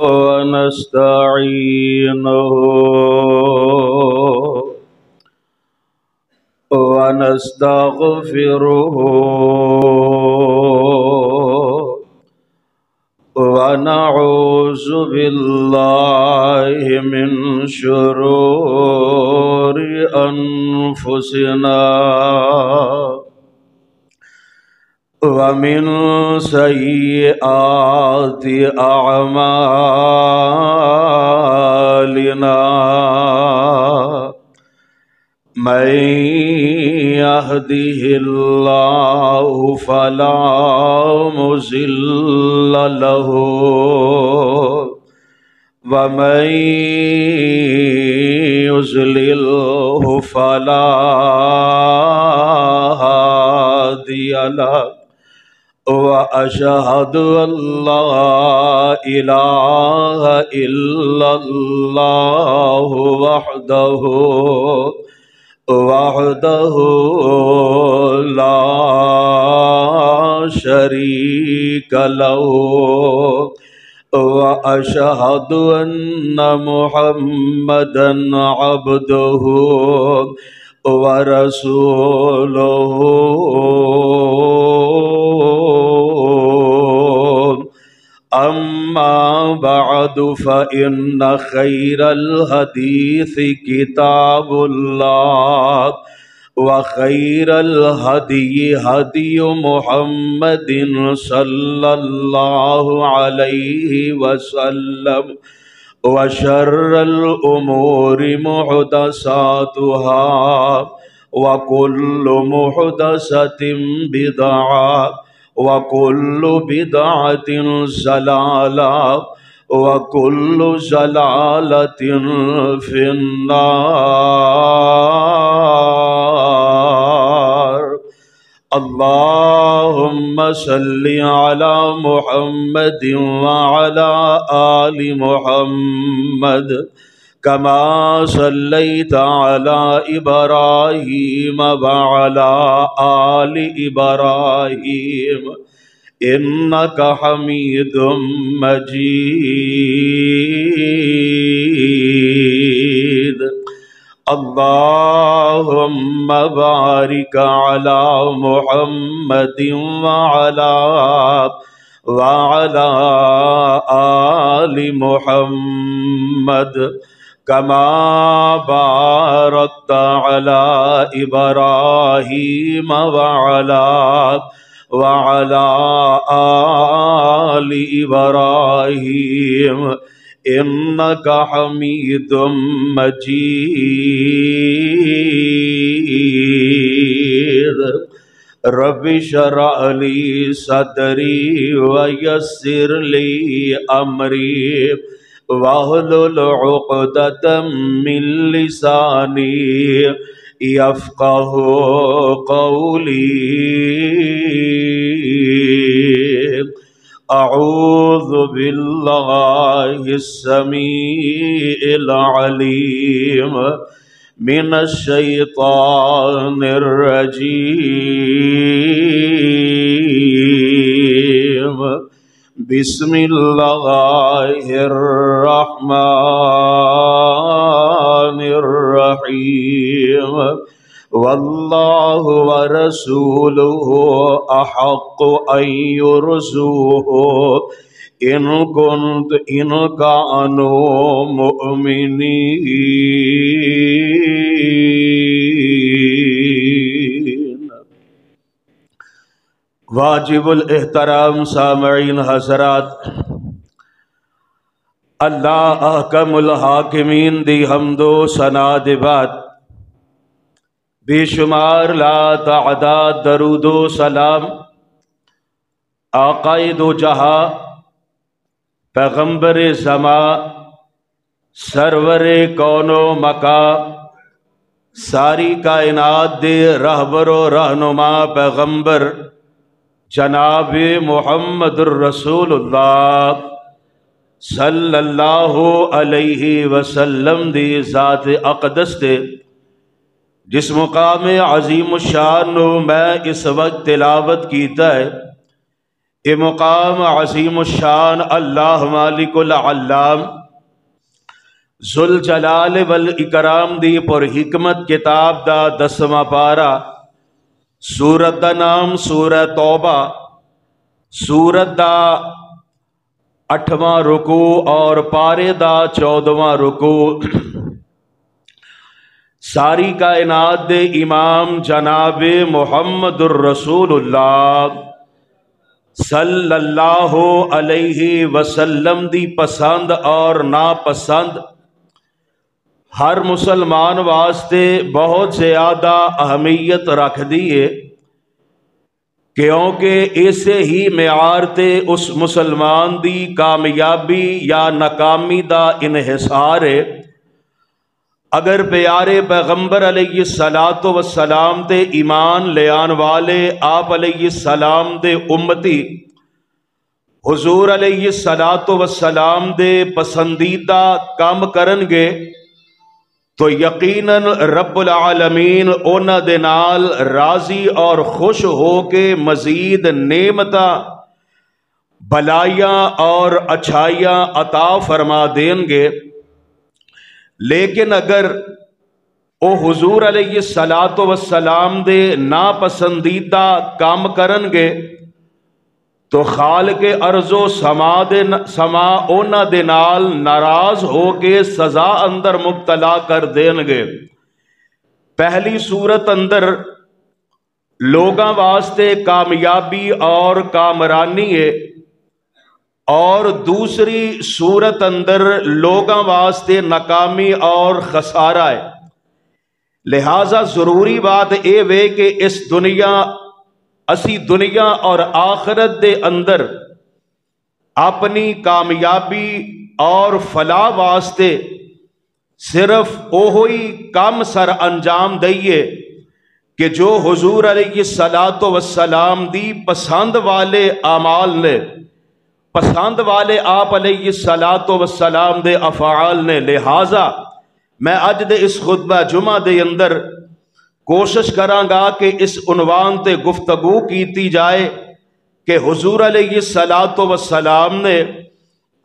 ونستعينه ونستغفره ونعوذ بالله من شرور أنفسنا ومن سيئات أعمالنا من يهده الله فلا مضل له ومن يضلله فلا هادي له وأشهد أن لا إله إلا الله وحده لا شريك له وأشهد أن محمدا عبده ورسوله أما بعد فإن خير الحديث كتاب الله وخير الهدي هدي محمد صلى الله عليه وسلم وشر الأمور محدثاتها وكل محدثة بدعة وكل بدعة ضلالة وكل ضلالة في النار. اللهم صل على محمد وعلى آل محمد كما صليت على إبراهيم وعلى آل إبراهيم إنك حميد مجيد. اللهم بارك على محمد وعلى آل محمد كما باركت على إبراهيم وعلى آل إبراهيم إنك حميد مجيد. رب اشرح لي صدري ويسر لي أمري واحلل عقدة من لساني يفقهوا قولي. أعوذ بالله السميع العليم من الشيطان الرجيم. بسم الله الرحمن الرحيم. والله ورسوله أحق أن يرضوه إن كانوا مؤمنين. واجب الاحترام سامعین حضرات، اللہ احکم الحاکمین دی حمد و ثنا دے بعد بے شمار لا تعداد درود و سلام آقائے دو جہاں پیغمبر زمان سرور کون و مکان ساری کائنات دے رہبر و رہنما پیغمبر جناب محمد الرسول اللہ صلی اللہ علیہ وسلم دی ذات اقدس دے جس مقام عظیم الشان میں اس وقت تلاوت کیتا ہے، اے مقام عظیم الشان اللہ مالک العلام ذوالجلال والاکرام دی پر حکمت کتاب دا 10واں پارا، سورت دا نام سورہ توبہ، سورت دا 8واں رکوع اور پارے دا 14واں رکوع۔ ساری کائنات دے امام جناب محمد الرسول اللہ صلی اللہ علیہ وسلم دی پسند اور ناپسند ہر مسلمان واسطے بہت زیادہ اہمیت رکھ دیے، کیونکہ اسے ہی معیار تے اس مسلمان دی کامیابی یا ناکامی دا انحصار ہے۔ اگر پیارے پیغمبر علیہ الصلاۃ والسلام تے ایمان لے آن والے آپ علیہ السلام دے امتی حضور علیہ الصلاۃ والسلام دے پسندیدہ کام کرن گے تو یقیناً رب العالمین انہاں دے نال راضی اور خوش ہو کے مزید نعمتاں بلائیاں اور اچھائیاں عطا فرما دیں گے۔ لیکن اگر او حضور علیہ الصلاۃ والسلام دے ناپسندیدہ کام کرن گے تو خالق ارض و سما اونا دے نال ناراض ہو کے سزا اندر مبتلا کر دیں گے۔ پہلی صورت اندر لوگاں واسطے کامیابی اور کامرانی ہے، اور دوسری صورت اندر لوگاں واسطے ناکامی اور خسارہ ہے۔ لہذا ضروری بات اے وے کہ اسی دنیا اور آخرت دے اندر اپنی کامیابی اور فلاح واسطے صرف اوہی کام سر انجام دئیے کہ جو حضور علیہ الصلاۃ والسلام دی پسند والے اعمال نے، پسند والے آپ علیہ الصلاۃ والسلام دے افعال نے۔ لہذا میں اج دے اس خطبہ جمعہ دے اندر کوشش کراں گا کہ اس عنوان تے گفتگو کیتی جائے کہ حضور علیہ الصلاۃ والسلام نے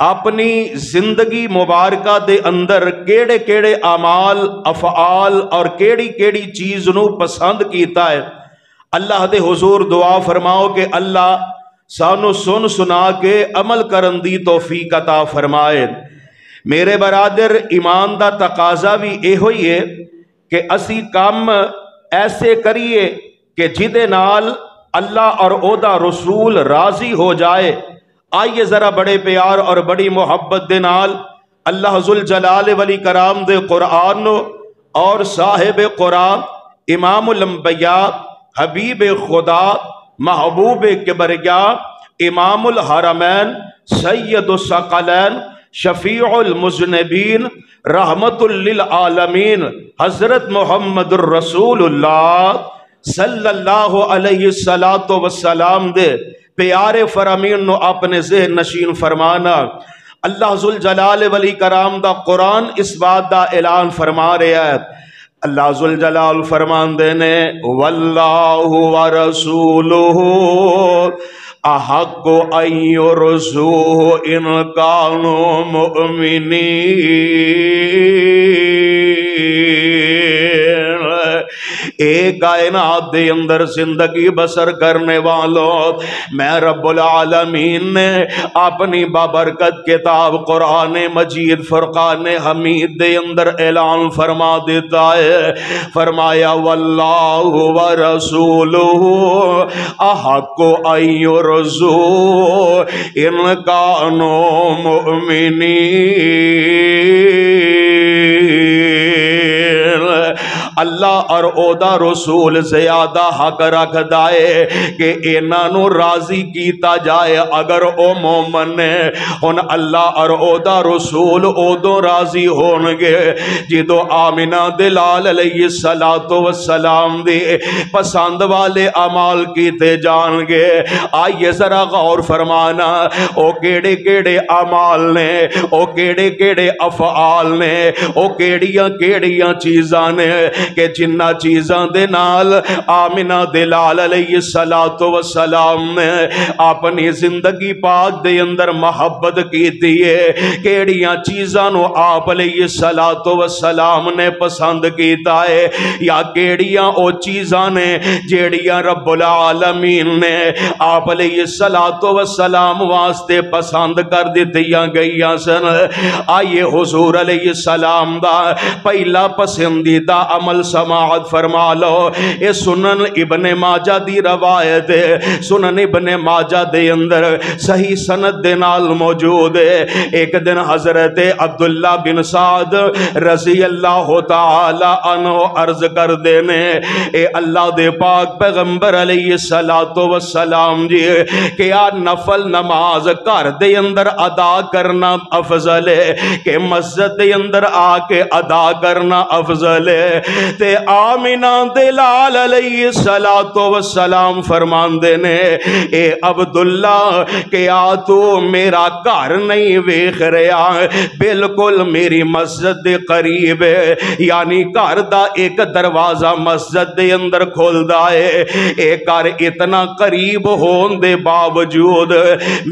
اپنی زندگی مبارکہ دے اندر کیڑے کیڑے اعمال افعال اور کیڑی کیڑی چیز نو پسند کیتا ہے۔ اللہ دے حضور دعا فرماؤ کہ اللہ سانو سن سنا کے عمل کرن دی توفیق عطا فرمائے۔ میرے برادر ایمان دا تقاضا بھی اے ہوئی ہے کہ اسی کام ایسے کریے کہ جدے نال اللہ اور او دا رسول راضی ہو جائے۔ آئیے ذرا بڑے پیار اور بڑی محبت دے نال اللہ ذوالجلال والاکرام دے قرآن اور صاحب قرآن امام الانبیاء حبیب خدا محبوب کبریا امام الحرمین سید الثقلین شفیع المذنبین رحمت للعالمین حضرت محمد الرسول اللہ صلی اللہ علیہ السلام دے پیارے فرامین نو اپنے ذہن نشین فرمانا۔ اللہ ذوالجلال والاکرام دا قرآن اس بات دا اعلان فرما رہا ہے۔ اللہ ذوالجلال فرمان دینے واللہ ورسولہ احق ان یرضوہ ان کانوا مؤمنین۔ ایک کائنات دے اندر زندگی بسر کرنے والوں میں رب العالمین نے اپنی بابرکت کتاب قرآن مجید فرقان حمید دے اندر اعلان فرما دیتا ہے۔ فرمایا واللہ ورسولہ احق ان یرضوہ ان کانوا مؤمنین۔ اللہ اور او دا رسول زیادہ حق رکھ دائے کہ انہوں راضی کیتا جائے اگر او مومن نے۔ ہن اللہ اور او دا رسول او دو راضی ہونگے جدو آمنہ دلال علیہ السلام دی پسند والے عمال کیتے جانگے۔ آئیے ذرا غور فرمانا او کیڑے کیڑے عمال نے، او کیڑے کیڑے افعال نے، او کیڑیاں کیڑیاں چیزاں نے کہ جنہ چیزاں دے نال آمنہ دے لال علیہ السلام نے اپنی زندگی پاک دے اندر محبت کیتی ہے، کیڑیاں چیزاں نو آپ علیہ السلام نے پسند کیتا ہے، یا کیڑیاں او چیزاں نے جیڑیاں رب العالمین نے آپ علیہ السلام واسطے پسند کر دیتیاں گئیاں سن۔ آئیے حضور علیہ السلام دا پہلا پسندیدہ عمل سماعت فرما لو۔ اے سنن ابن ماجہ دی روایت ہے، سنن ابن ماجہ دے اندر صحیح سند دے نال موجود ہے۔ ایک دن حضرت عبداللہ بن سعد رضی اللہ تعالی عنہ عرض کر دینے، اے اللہ دے پاک پیغمبر علیہ السلام جی، کیا نفل نماز گھر دے اندر ادا کرنا افضل ہے کہ مسجد دے اندر آ کے ادا کرنا افضل ہے؟ تے آمنہ دے لال علیہ السلام فرماندے نے، اے عبداللہ کیا تو میرا گھر نہیں ویکھ رہا؟ بالکل میری مسجد دے قریب ہے، یعنی گھر دا ایک دروازہ مسجد دے اندر کھولدا ہے، اے گھر اتنا قریب ہون دے باوجود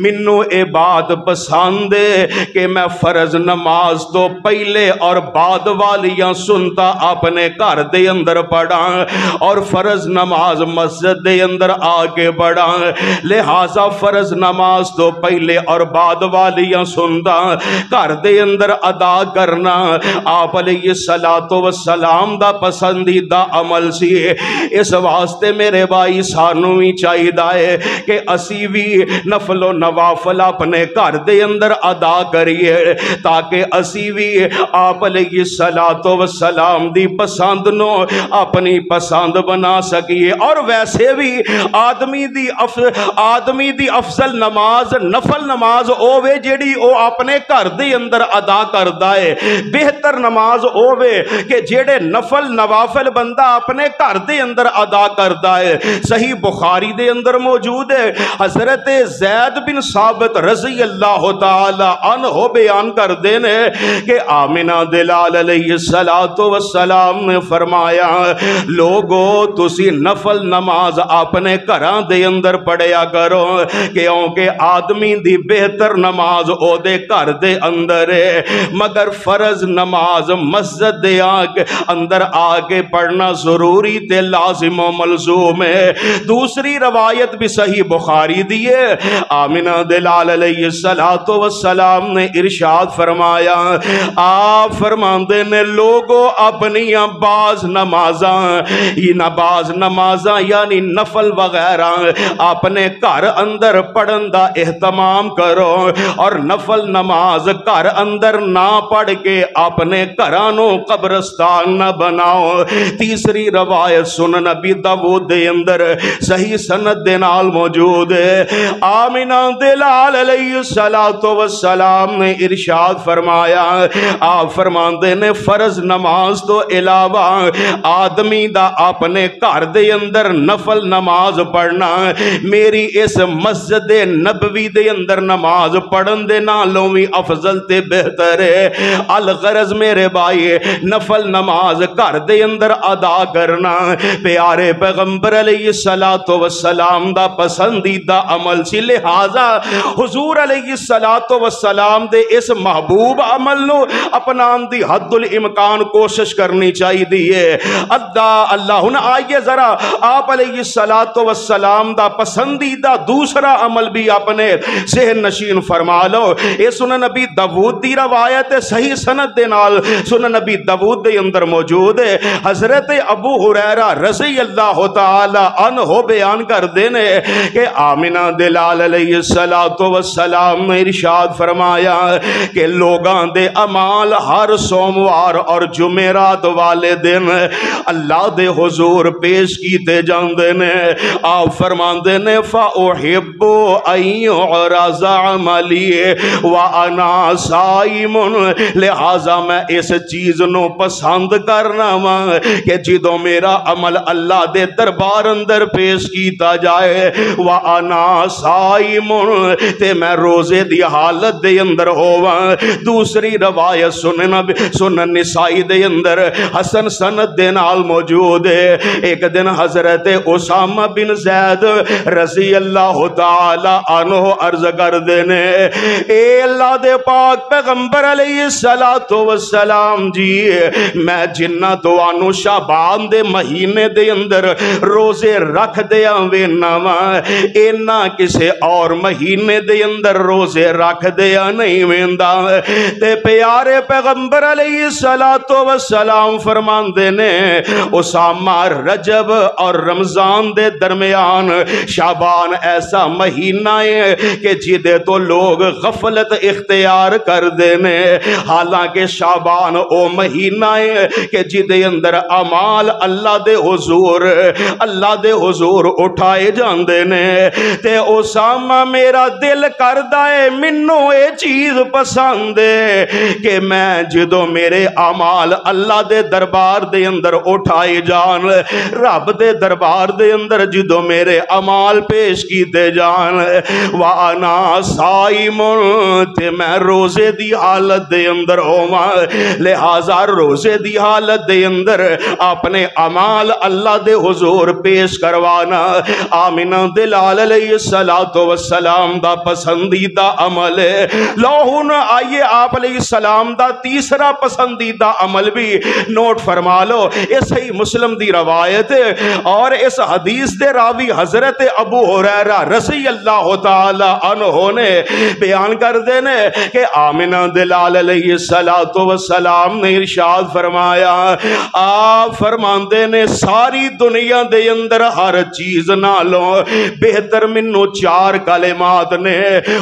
منو اے بات پسند ہے کہ میں فرض نماز تو پہلے اور بعد والیاں سنتا اپنے گھر دے اندر پڑھا اور فرض نماز مسجد دے اندر آگے بڑھا، لہٰذا فرض نماز تو پہلے اور بعد والیاں سنتا گھر دے اندر ادا کرنا آپ علیہ السلام دا پسندیدہ عمل سی۔ اس واسطے میرے بھائی سانوں ہی چاہیے کہ اسی بھی نفل و نوافل اپنے گھر دے اندر ادا کریے تاکہ اسی بھی آپ علیہ السلام دی پسند نو اپنی پسند بنا سکیے۔ اور ویسے بھی آدمی دی افضل نماز نفل نماز اوے جیڑی او اپنے گھر دے اندر ادا کردا ہے، بہتر نماز اوے کہ جیڑے نفل نوافل بندہ اپنے گھر دے اندر ادا کردا ہے۔ صحیح بخاری دے اندر موجود ہے، حضرت زید بن ثابت رضی اللہ تعالی عنہ بیان کر دینے کہ آمنہ دلال علیہ السلام نے فرمایا، لوگو تسی نفل نماز اپنے گھراں دے اندر پڑھیا کرو کیونکہ آدمی دی بہتر نماز او دے گھر دے اندر ہے، مگر فرض نماز مسجد دے اندر آگے پڑھنا ضروری تے لازم و ملزوم ہے۔ دوسری روایت بھی صحیح بخاری دیئے، آمنہ دلال علیہ السلام نے ارشاد فرمایا، آپ فرماندے نے لوگو اپنی بعض نمازاں یعنی نفل وغیرہ اپنے گھر اندر پڑھن دا اہتمام کرو اور نفل نماز گھر اندر نہ پڑھ کے اپنے گھرانوں قبرستان نہ بناؤ۔ تیسری روایت سنن نبی داؤد دے اندر صحیح سند دے نال موجود ہے، آمنہ دلال علیہ السلام نے ارشاد فرمایا، آپ فرماندے نے فرض نماز تو علاوہ آدمی دا اپنے گھر دے اندر نفل نماز پڑھنا میری اس مسجد نبوی دے اندر نماز پڑھن دے نالوں بھی افضل تے بہتر ہے۔ الغرض میرے بھائی نفل نماز گھر دے اندر ادا کرنا پیارے پیغمبر علیہ السلام دا پسندیدہ عمل سی، لہذا حضور علیہ السلام دے اس محبوب عمل نو اپنان دی حد الامکان کوشش کرنی چاہی دیئے۔ اللہ آئیے ذرا آپ علیہ السلام دا پسندیدہ دوسرا عمل بھی اپنے ذہن نشین فرما لو۔ اے سنن نبی داؤد دی روایت صحیح سند دے نال سنن نبی داؤد دے اندر موجود ہے، حضرت ابو ہریرہ رضی اللہ تعالی عنہ بیان کر دینے کہ آمنہ دلال علیہ السلام نے ارشاد فرمایا کہ لوگاں دے اعمال ہر سوموار اور جمعرات والے دن اللہ دے حضور پیش کیتے جاندے نے۔ آپ فرماندے نے فَأُحِبُّ أَن يُعْرَضَ عَمَلِي وَأَنَا صَائِمٌ، لہٰذا میں اس چیز نو پسند کرنا وا کہ جدوں میرا عمل اللہ دے دربار اندر پیش کیتا جائے وَأَنَا صَائِمٌ تے میں روزے دی حالت دے اندر ہوواں۔ دوسری روایت سنن نسائی دے اندر حسن حسن سند دے نال موجود ہے۔ ایک دن حضرت اسامہ بن زید رضی اللہ تعالی عنہ عرض کر دینے اے اللہ دے پاک پیغمبر علیہ السلام جی میں جنہ توانو شعبان دے مہینے دے اندر روزے رکھ دیا وینا وا اینا کسے اور مہینے دے اندر روزے رکھ دیا نہیں ویندا تے پیارے پیغمبر علیہ السلام فرمان دینے اسامہ رجب اور رمضان دے درمیان شعبان ایسا مہینہ ہے کہ جدے تو لوگ غفلت اختیار کر دینے حالانکہ شعبان او مہینہ ہے کہ جدے اندر اعمال اللہ دے حضور اٹھائے جان دینے تے اسامہ میرا دل کر دائے منو اے چیز پسند ہے کہ میں جدو میرے اعمال اللہ دے دربار دے اندر اٹھائے جان رب دے دربار دے اندر جدو میرے اعمال پیش کیتے جان وانا صائم تے میں روزے دی حالت دے اندر ہوواں لہذا روزے دی حالت دے اندر اپنے اعمال اللہ دے حضور پیش کروانا آمینہ دلال علیہ السلام دا پسندیدہ عمل ہے۔ لوہن آئیے آپ علیہ السلام دا تیسرا پسندیدہ عمل بھی نوٹ فرما لو، یہ صحیح مسلم دی روایت ہے اور اس حدیث دے راوی حضرت ابو ہریرہ رضی اللہ تعالی عنہ نے بیان کر دینے کہ آمینہ دلال علیہ السلام نے ارشاد فرمایا آپ فرمان دینے ساری دنیا دے اندر ہر چیز نالوں بہتر منو چار کلمات نے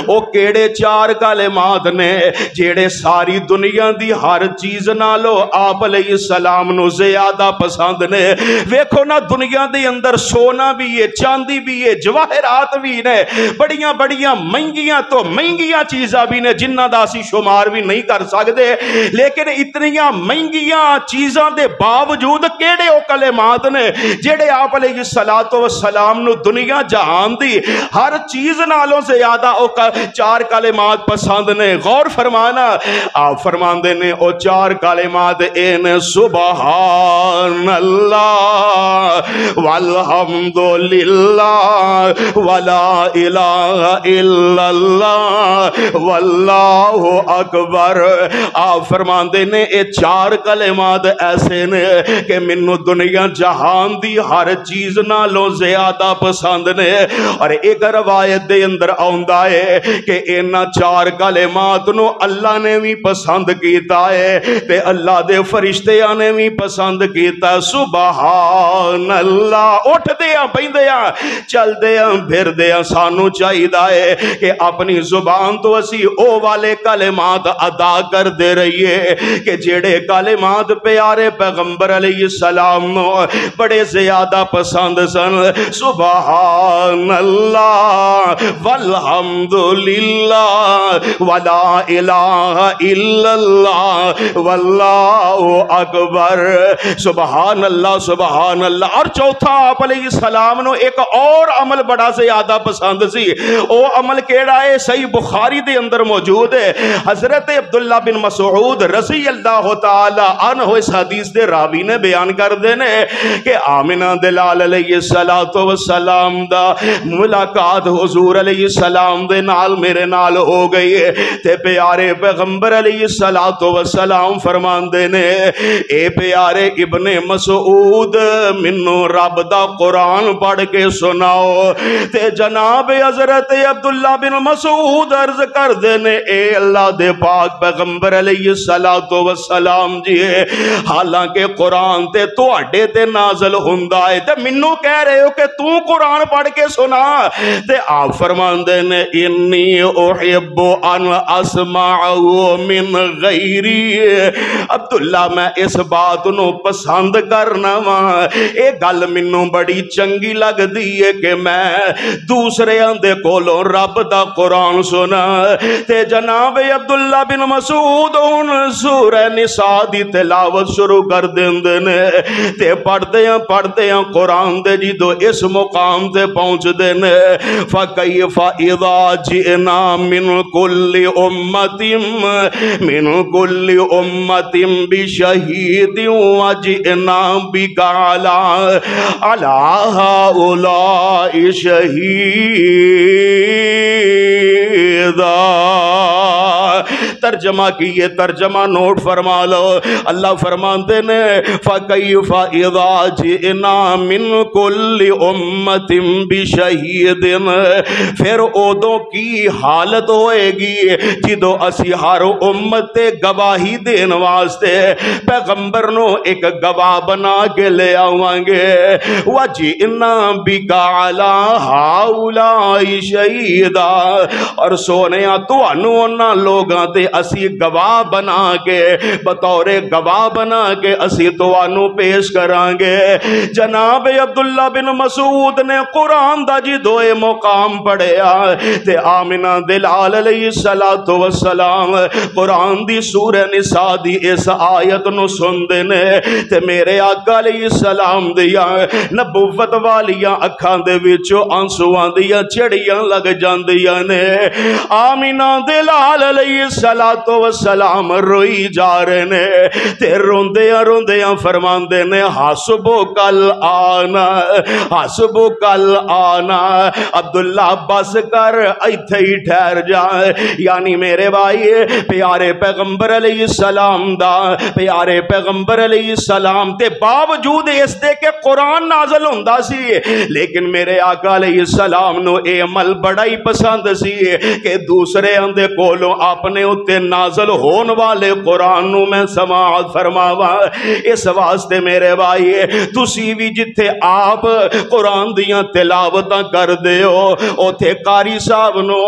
او کیڑے چار کلمات نے جیڑے ساری دنیا دی ہر چیز نالو آپ علیہ السلام نو زیادہ پسند نے ویکھو نا دنیا دے اندر سونا بھی ہے چاندی بھی ہے جواہرات بھی نے بڑیاں بڑیاں مہنگیاں تو مہنگیاں چیزاں بھی نے جنہ دا اسی شمار بھی نہیں کر سکتے لیکن اتنیاں مہنگیاں چیزاں دے باوجود کیڑے او کلمات نے جیڑے آپ علیہ السلام نو دنیا جہان دی ہر چیز نالوں سے زیادہ او چار کلمات پسند نے غور فرمانا آپ فرمان دینے او چار کلمات این سبحان اللہ والحمدللہ ولا الہ الا اللہ واللہ اکبر آپ فرمان دینے اے چار کلمات ایسے نے کہ منو دنیا جہان دی ہر چیز نالوں زیادہ پسند نے اور ایک روایت دے اندر آؤندا ہے کہ اینا چار کلمات نو اللہ نے بھی پسند کیتا ہے تے اللہ دے فرشتیاں نے بھی پسند کیتا سبحان اللہ اٹھ دیاں بیندیاں چل دیاں پھر دیاں سانو چاہیدہ ہے کہ اپنی زبان تو اسی او والے کلمات ادا کر دے رہی ہے کہ جیڑے کلمات پیارے پیغمبر علیہ السلام نو بڑے زیادہ پسند سن سبحان اللہ والحمدللہ ولا الہ الا اللہ واللہ اکبر سبحان اللہ اور چوتھا آپ علیہ السلام نو ایک اور عمل بڑا زیادہ پسند سی او عمل کیڑا ہے صحیح بخاری دے اندر موجود ہے حضرت عبداللہ بن مسعود رضی اللہ تعالی عنہ اس حدیث دے راوی نے بیان کر دینے کہ آمینہ دلال علیہ السلام دا ملاقات حضور علیہ السلام دے نال میرے نال ہو گئی تے پیارے پیغمبر علیہ السلام فرمان دینے اے پیارے ابن مسعود منو رب دا قرآن پڑھ کے سناؤ تے جناب حضرت عبداللہ بن مسعود عرض کر دینے اے اللہ دے پاک پیغمبر علیہ السلام جی حالانکہ قرآن تے تو اڈے تے نازل ہندہ ہے تے منو کہہ رہے ہو کہ تو قرآن پڑھ کے سنا تے آپ فرمان دینے انی احب ان اسمعو من غیری عبداللہ میں اس بات نو پسند کرنا اے گل منو بڑی چنگی لگ دیئے کہ میں دوسرے اندے کولوں رب دا قرآن سنا تے جناب عبداللہ بن مسعود ان سورہ نساء دی تلاوت شروع کر دیندنے تے پڑھتے ہیں قرآن دے جی دو اس مقام تے پہنچ دینے فَكَيْفَ إِذَا جِئْنَا مِنْ كُلِّ أُمَّةٍ بِشَهِيدٍ وجئنا بک علی ہؤلاء شہیدا۔ ترجمہ کیے، ترجمہ نوٹ فرما لو۔ اللہ فرماتے نے فَكَيْفَ إِذَا جِئْنَا مِنْ كُلِّ أُمَّةٍ بِشَهِيدٍ، پھر اودوں کی حالت ہوئے گی جدو اسی ہر امت تے گواہی دین واسطے پیغمبر نو ایک گواہ بنا کے لے آوان گے۔ وَجِئْنَا بِكَ عَلَىٰ هَؤُلَاءِ شَهِيدًا، اور سونیا تو انہوں لوگاں تے اسی گواہ بنا کے، بطور گواہ بنا کے اسی تو انہوں پیش کران گے۔ جناب عبداللہ بن مسعود نے قرآن دا جی دوئے مقام پڑھیا تے آمنہ دلال علیہ السلام قرآن دی سورہ نساء دی اس آیت نو سن دینے تے میرے آقا علیہ السلام دیا نبوت والیاں اکھاں دے وچو آنسوان دیا چڑیاں لگ جاندیاں نے۔ آمنہ دلال علیہ السلام روئی جا رہے نے تے روندیاں روندیاں فرمان دینے حسبک الآن، حسبک الآن، عبداللہ بس کر ایتھے ہی ٹھہر جائے۔ یعنی میرے بھائی پیارے پیغمبر علیہ السلام دا، پیارے پیغمبر علیہ السلام تے باوجود اس دے کہ قرآن نازل ہوندا سی، لیکن میرے آقا علیہ السلام نو اے عمل بڑا ہی پسند سی کہ دوسرے اندے کولوں اپنے اتے نازل ہون والے قرآن نو میں سماعت فرماوا۔ اس واسطے میرے بھائی تسی بھی جتھے آپ قرآن دیاں تلاوتاں کر دیو اوتھے قاری صاحب نو،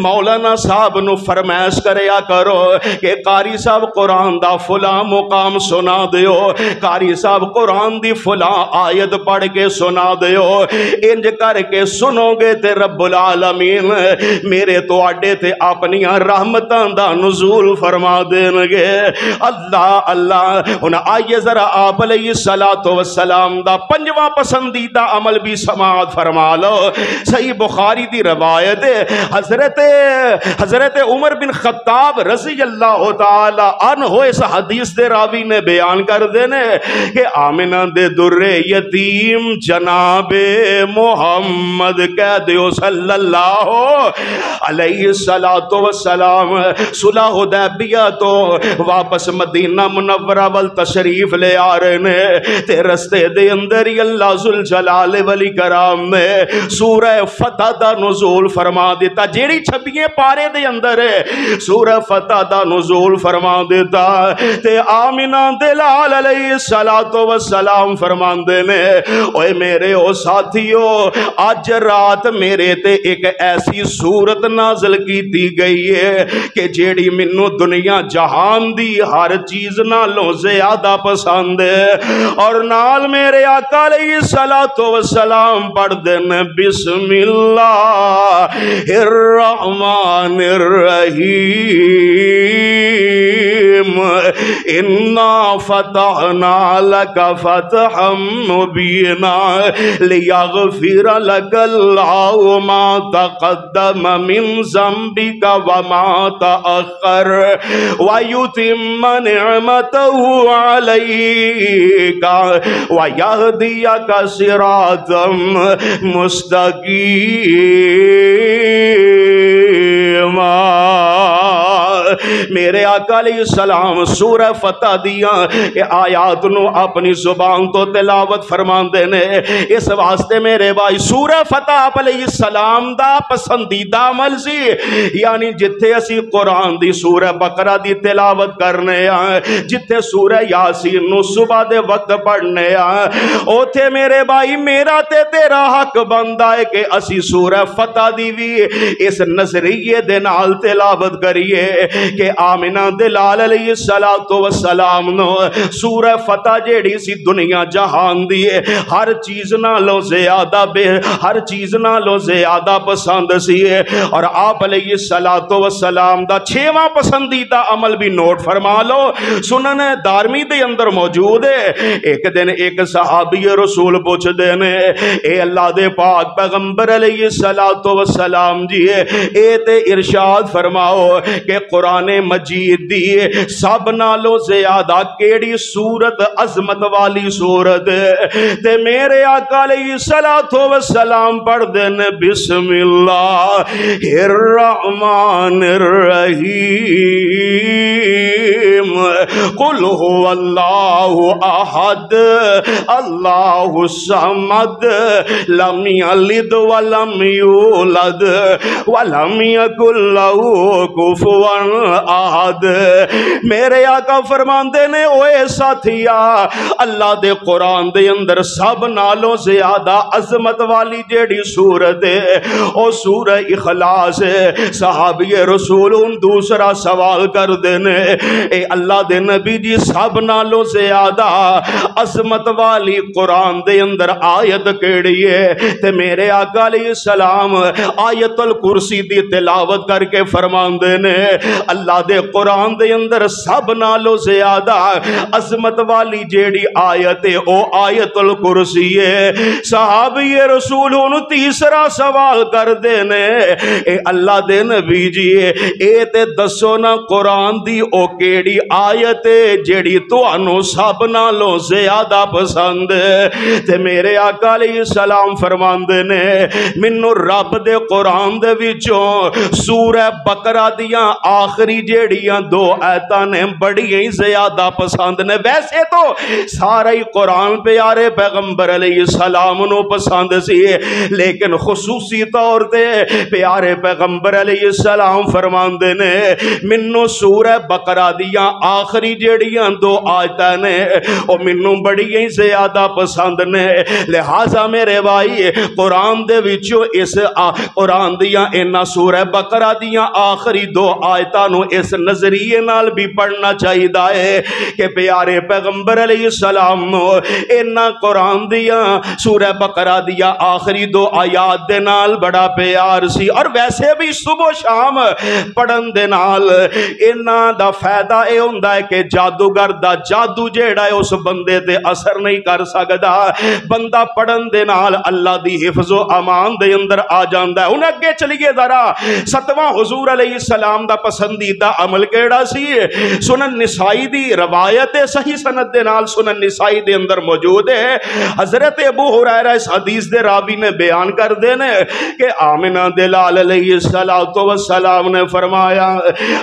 مولانا صاحب نو فرمائش کریا کرو کہ قاری صاحب قرآن دا فلاں مقام سنا دیو، قاری صاحب قرآن دی فلاں آیت پڑھ کے سنا دیو۔ انج کر کے سنو گے تے رب العالمین میرے تو اڈے تے اپنی رحمتاں دا نزول فرما دیں گے۔ اللہ اللہ۔ ہن آئیے ذرا آپ علیہ السلام دا پنجواں پسندیدہ عمل بھی سماعت فرما لو۔ صحیح بخاری دی روایت حضرت عمر بن خطاب رضی اللہ تعالی عنہ اس حدیث دے راوی نے بیان کر دینے کہ آمنہ دے در یتیم جناب محمد کہہ دیو صلی اللہ علیہ السلام صلح حدیبیہ تو واپس مدینہ منورہ وال تشریف لے آ رہے نے تے رستے دے اندر ہی اللہ ذوالجلال والاکرام نے سورہ فتح دا نزول فرما دیتا، جیڑی چھبیے پارے دے اندر ہے سورہ فتح دا نزول فرما دیتا تے آمنہ دلال علیہ السلام فرمان دینے اوے میرے او ساتھیو آج رات میرے تے ایک ایسی صورت نازل کی دی گئی ہے کہ جیڑی منو دنیا جہان دی ہر چیز نالوں زیادہ پسند ہے، اور نال میرے آقا علیہ السلام پڑھ دینے بسم اللہ الرحمن الرحیم انا فتحنا لک فتحا مبینا لیغفر لک اللہ ما تقدم من ذنبک وما تأخر ویتم نعمته علیک ویہدیک صراطا مستقیما۔ میرے آقا علیہ السلام سورہ فتح دیاں آیات نو اپنی زبان تو تلاوت فرمان دینے، اس واسطے میرے بھائی سورہ فتح آپ علیہ السلام دا پسندیدہ عمل سی۔ یعنی جتھے اسی قرآن دی سورہ بقرہ دی تلاوت کرنے آئے، جتھے سورہ یاسین نو صبح دے وقت پڑھنے آئے، اوتھے میرے بھائی میرا تے تیرا حق بندہ ہے کہ اسی سورہ فتح دی بھی اس نظریے دے نال تلاوت کریے کہ آمنہ دلال علیہ السلام نو سورہ فتح جیڑی سی دنیا جہان دیے ہر چیز نالوں زیادہ ہر چیز نالوں زیادہ پسند سی، اور آپ علیہ السلام دا چھواں پسندیدہ عمل بھی نوٹ فرما لو، سنن دارمی دے اندر موجود ہے۔ ایک دن ایک صحابی رسول پوچھ دینے اے اللہ دے پاک پیغمبر علیہ السلام جی اے تے ارشاد فرماؤ کہ قرآن قرآن مجید دی سب نالوں زیادہ کیڑی سورت عظمت والی سورت تے میرے آقا علیہ الصلوۃ والسلام پڑھ دین بسم اللہ الرحمن الرحیم قل هو اللہ احد اللہ الصمد لم یلد ولم یولد ولم یکن لہ کفوا احد۔ میرے آقا فرماندے نے اوے ساتھیا اللہ دے قرآن دے اندر سب نالوں زیادہ عظمت والی جیڑی سورت ہے او سورہ اخلاص ہے۔ صحابی رسول دوسرا سوال کر دینے اے اللہ دے نبی جی سب نالوں زیادہ عظمت والی قرآن دے اندر آیت کیڑی ہے؟ تے میرے آقا علیہ السلام آیت الکرسی دی تلاوت کر کے فرماندے نے اللہ دے قرآن دے اندر سب نالوں زیادہ عظمت والی جیڑی آیت ہے او آیت الکرسی ہے۔ صحابی رسول تیسرا سوال کر دینے اے اللہ دے نبی جی اے تے دسو نا قرآن دی او کیڑی آیت ہے جیڑی تانوں سب نالوں زیادہ پسند ہے؟ تے میرے آقا علیہ السلام فرماندے نے مینوں رب دے قرآن دے وچوں سورہ بقرہ دیاں آخری جیڑیاں دو آیتاں نے بڑی ہی زیادہ پسند نے۔ ویسے تو سارا ہی قرآن پیارے پیغمبر علیہ السلام نو پسند سی لیکن خصوصی طور تے پیارے پیغمبر علیہ السلام فرماندے نے منو سورہ بقرہ دیاں آخری جیڑیاں دو آیتاں نے او منو بڑی ہی زیادہ پسند نے، لہذا میرے بھائی قرآن دے وچوں اس قرآن دیاں انہاں سورہ بقرہ دیاں آخری دو آیتاں نو اس نظریے نال بھی پڑھنا چاہیے کہ پیارے پیغمبر علیہ السلام نو انہاں قرآن دیاں سورہ بقرہ دیاں آخری دو آیات دے نال بڑا پیار سی، اور ویسے بھی صبح و شام پڑھن دے نال انہاں دا فائدہ اے ہوندا ہے کہ جادوگر دا جادو جیڑا ہے اس بندے تے اثر نہیں کر سکدا، بندہ پڑھن دے نال اللہ دی حفظ و امان دے اندر آ جاندا ہے۔ ہن اگے چلیے ذرا ستواں حضور علیہ السلام دا پسندیدہ عمل کیڑا سی؟ سنن نسائی دی روایت صحیح سند دے نال سنن نسائی دے اندر موجود ہے، حضرت ابو ہریرہ اس حدیث دے راوی نے بیان کر دینے کہ آمنہ دلال علیہ السلام نے فرمایا،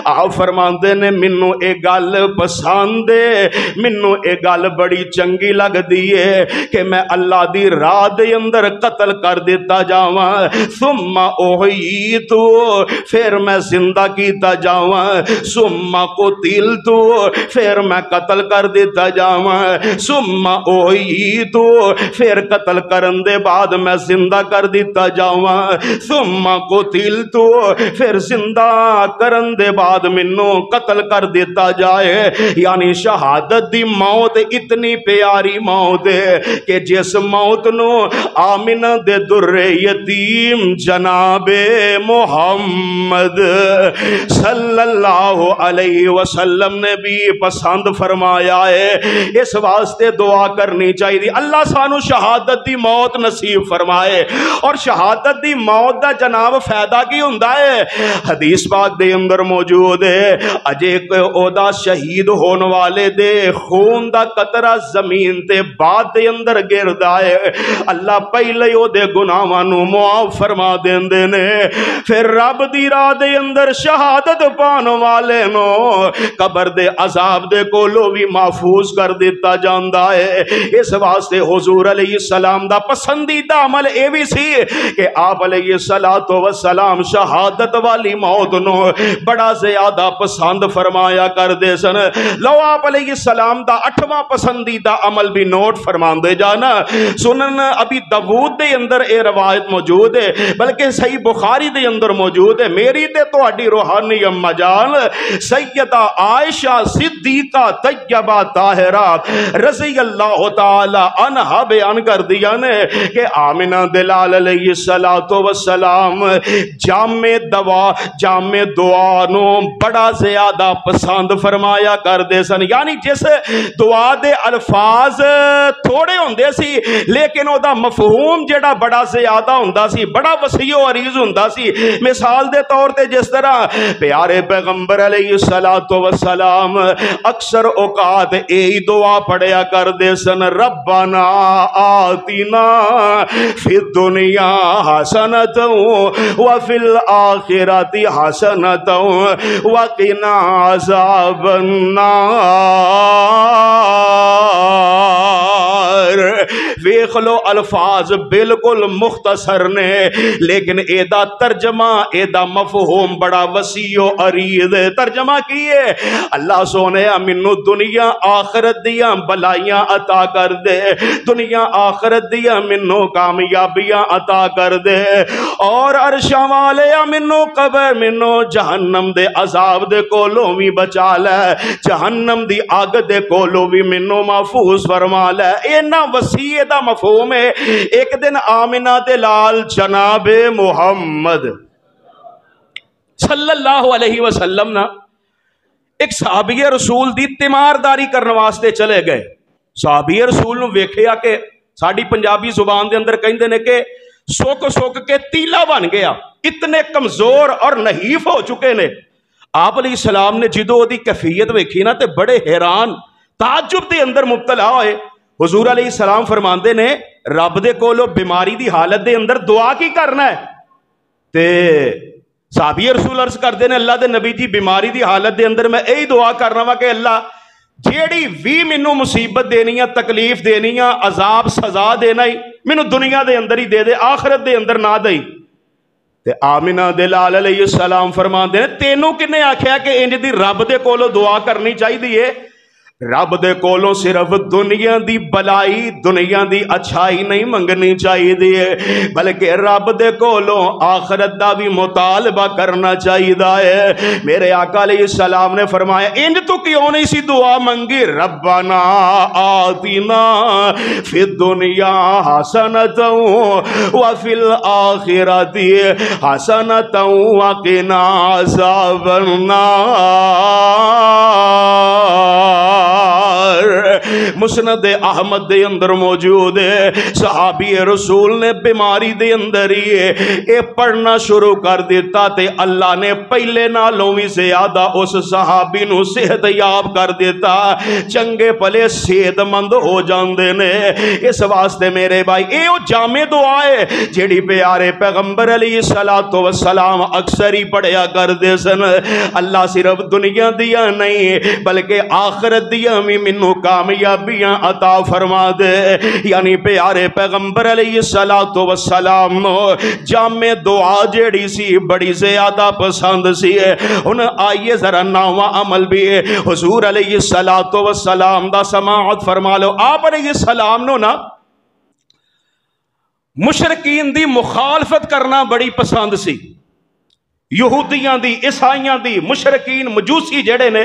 آپ فرماندے نے منو ایک گل پسند ہے، منو ایک گل بڑی چنگی لگ دیئے کہ میں اللہ دی راہ دے اندر قتل کر دیتا جاواں، ثم اوحیتو پھر میں زندہ کیتا جاواں، ثم قتلتو پھر میں قتل کر دیتا جاواں، ثم اوحیتو پھر قتل کرن دے بعد میں زندہ کر دیتا جاواں، ثم قتلتو پھر زندہ کرن دے بعد منو قتل کر دیتا جائے۔ یعنی شہادت دی موت اتنی پیاری موت ہے کہ جس موت نو آمنہ دے در یتیم جناب محمد صلی اللہ علیہ وسلم نے بھی پسند فرمایا ہے۔ اس واسطے دعا کرنی چاہیے اللہ سانو شہادت دی موت نصیب فرمائے، اور شہادت دی موت دا جناب فائدہ کی ہوندا ہے؟ حدیث پاک دے اندر موجود ہے اجے او دا شہید ہون والے دے خون دا قطرہ زمین تے بعد دے اندر گردا ہے اللہ پہلے او دے گناہاں نو معاف فرما دیندے نے، پھر رب دی راہ دے اندر شہادت پان والے نو قبر دے عذاب دے کولو بھی محفوظ کر دیتا جاندا ہے۔ اس واسطے حضور علیہ السلام دا پسندیدہ عمل اے بھی سی کہ آپ علیہ السلام شہادت والی موت نو بڑا زیادہ پسند فرمایا کر دے سن۔ لو آپ علیہ السلام دا 8واں پسندیدہ عمل بھی نوٹ فرمان دے جانا، سنن ابی داؤد دے اندر اے روایت موجود ہے، بلکہ صحیح بخاری دے اندر موجود ہے۔ میری تے تہاڈی روحانی اما جان سیدہ عائشہ صدیقہ طیبہ طاہرہ رضی اللہ تعالی عنہا بیان کر دیا نے کہ آمنہ دلال علیہ السلام جامع دعا نو بڑا زیادہ پسند فرمایا کر دے سن، یعنی جس دعا دے الفاظ تھوڑے ہوندے سی لیکن او دا مفہوم جڑا بڑا زیادہ ہوندا سی، بڑا وسیع و عریض ہوندا سی۔ مثال دے طور تے جس طرح پیارے پیارے پیغمبر علیہ الصلوۃ والسلام اکثر اوقات یہی دعا پڑھیا کرتے سن، ربنا آتنا فی الدنیا حسنۃ وفی الآخرۃ حسنۃ وقنا عذاب النار۔ ویکھ لو الفاظ بالکل مختصر نے، لیکن ایدا ترجمہ ایدا مفہوم بڑا وسیع و عریض ہے۔ ترجمہ کیے اللہ سونے منو دنیا آخرت دیاں بلائیاں عطا کر دے، دنیا آخرت دیاں منو کامیابیاں عطا کر دے، اور عرشاں والے منو قبر منو جہنم دے عذاب دے کولوں بھی بچا لے، جہنم دی آگ دے کولوں بھی منو محفوظ فرما لے۔ اینا وسیع دا مفہوم ہے۔ ایک دن آمنہ دے لال جناب محمد صلی اللہ علیہ وسلم نا ایک صحابی رسول دی تیمارداری کرنے واسطے چلے گئے۔ صحابی رسول نو ویکھیا کہ ساڈی پنجابی زبان دے اندر کہندے نے کہ سوک سوک کے تیلا بن گیا، اتنے کمزور اور نحیف ہو چکے نے۔ آپ علیہ السلام نے جدو دی کیفیت ویکھی نا تے بڑے حیران تعجب دے اندر مبتلا ہوئے۔ حضور علیہ السلام فرماندے نے رب دے کولو بیماری دی حالت دے اندر دعا کی کرنا ہے؟ تے صحابی رسول عرض کردے نے اللہ دے نبی جی بیماری دی حالت دے اندر میں یہی دعا کرنا وا کہ اللہ جیڑی بھی مینوں مصیبت دینی ہے، تکلیف دینی ہے، عذاب سزا دینا ہی مینوں دنیا دے اندر ہی دے دے، آخرت دے اندر نہ دئی۔ تے آمنہ دے لال علیہ السلام فرماندے نے تینوں کنے آکھیا کہ انج دی رب دے کولو دعا کرنی چاہیے؟ رب دے کولوں صرف دنیا دی بلائی دنیا دی اچھائی نہیں منگنی چاہیے، بلکہ رب دے کولوں آخرت دا بھی مطالبہ کرنا چاہیے۔ میرے آقا علیہ السلام نے فرمایا انج تو کیوں نہیں سی دعا منگی؟ ربنا آتنا فی الدنیا حسنۃ وفی الآخرۃ حسنۃ وقنا عذاب النار۔ مسند احمد دے اندر موجود ہے، صحابی رسول نے بیماری دے اندر ہی اے پڑھنا شروع کر دیتا تے اللہ نے پہلے نالوں بھی زیادہ اس صحابی نو صحت یاب کر دیتا، چنگے پلے صحت مند ہو جاندے نے۔ اس واسطے میرے بھائی اے او جامع دعا ہے جیڑی پیارے پیغمبر علیہ الصلوۃ والسلام اکثر ہی پڑھیا کردے سن۔ اللہ صرف دنیا دیا نہیں بلکہ آخرت دیا بھی منو کامیابیاں عطا فرما دے۔ یعنی پیارے پیغمبر علیہ الصلوۃ والسلام نو جامع دعا جیڑی سی بڑی زیادہ پسند سی۔ ہن آئیے ذرا نواں عمل بھی حضور علیہ الصلوۃ والسلام دا سماعت فرما لو۔ آپ علیہ السلام نو نا مشرکین دی مخالفت کرنا بڑی پسند سی، یہودیاں دی، عیسائیاں دی، مشرکین مجوسی جڑے نے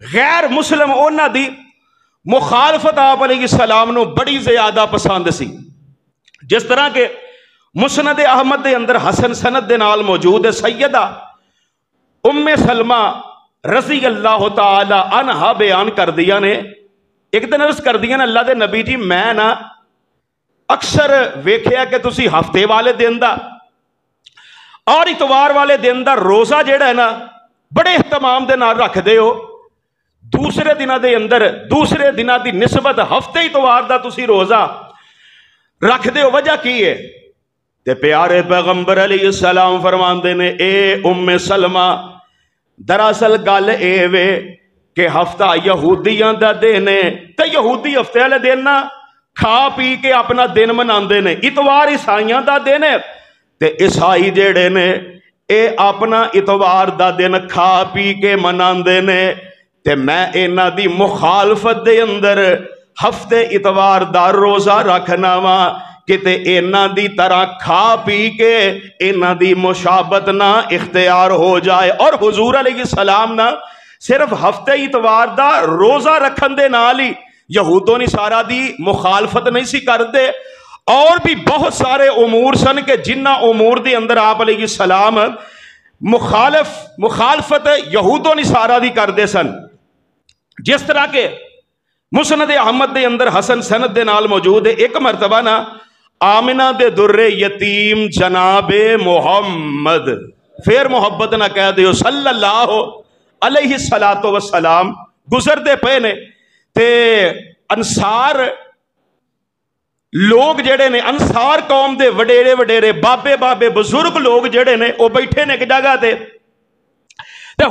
غیر مسلم اونا دی مخالفت آپ علیہ السلام نو بڑی زیادہ پسند سی۔ جس طرح کے مسند احمد دے اندر حسن سند دے نال موجود ہے، سیدہ ام سلمہ رضی اللہ تعالی عنہا بیان کر دیا نے، ایک دن عرض کر دیا نا اللہ دے نبی جی میں نا اکثر ویکھیا کہ تسی ہفتے والے دن دا اور اتوار والے دن دا روزہ جیڑا ہے نا بڑے اہتمام دے نال رکھ دے ہو، دوسرے دنہ دے اندر دوسرے دنہ دی نسبت ہفتے اتوار دا تسی روزہ رکھ دے ہو، وجہ کی ہے؟ تے پیارے پیغمبر علیہ السلام فرماندے نے اے ام سلمہ دراصل گل اے وے کہ ہفتہ یہودیاں دا دن ہے تے یہودی ہفتے والے دن نا کھا پی کے اپنا دن مناندے نے، اتوار عیسائیاں دا دن ہے تے عیسائی جیڑے نے اے اپنا اتوار دا دن کھا پی کے مناندے نے، تے میں اینا دی مخالفت دے اندر ہفتے اتوار دا روزہ رکھنا وا کہ تے اینا دی طرح کھا پی کے اینا دی مشابت نہ اختیار ہو جائے۔ اور حضور علیہ السلام نا صرف ہفتے اتوار دا روزہ رکھن دے نالی یہودوں نے سارا دی مخالفت نہیں سی کر دے، اور بھی بہت سارے امور سن کہ جنہ امور دے اندر آپ علیہ السلام مخالفت یہودوں نے سارا دی کر دے سن۔ جس طرح کے مسند احمد دے اندر حسن سند دے نال موجود ہے، ایک مرتبہ نا آمنہ دے در یتیم جناب محمد پھر محبت نہ کہہ دیو صلی اللہ علیہ السلام گزر دے پے نے تے انصار لوگ جڑے نے انصار قوم دے وڈیرے وڈیرے بابے بزرگ لوگ جڑے نے وہ بیٹھے نے ایک جگہ تے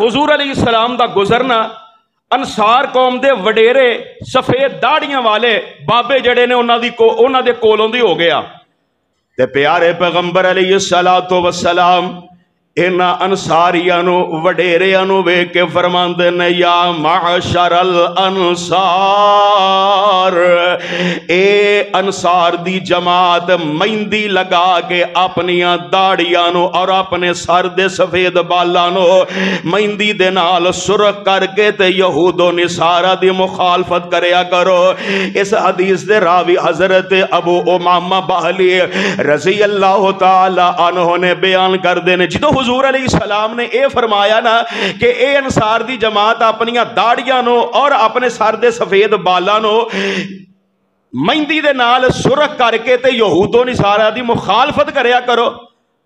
حضور علیہ السلام دا گزرنا انصار قوم دے وڈیرے سفید داڑیاں والے بابے جڑے نے انہاں دے کولوں دی ہو گیا تے پیارے پیغمبر علیہ السلام انہاں انصاریاں نو وڈیریاں نو ویکھ کے فرماندے نے یا معشر الانصار، اے انصار دی جماعت مہندی لگا کے اپنیاں داڑیاں نو اور اپنے سر دے سفید بالاں نو مہندی دے نال سرخ کر کے تے یہود و نصارا دی مخالفت کریا کرو۔ اس حدیث دے راوی حضرت ابو امامہ باہلی رضی اللہ تعالی عنہ نے بیان کر دینے جدو حضور علیہ السلام نے اے فرمایا نا کہ اے انصار دی جماعت اپنیاں داڑیاں نو اور اپنے سر دے سفید بالاں نو مہندی دے نال سرخ کر کے تے یہود و نصارا دی مخالفت کریا کرو،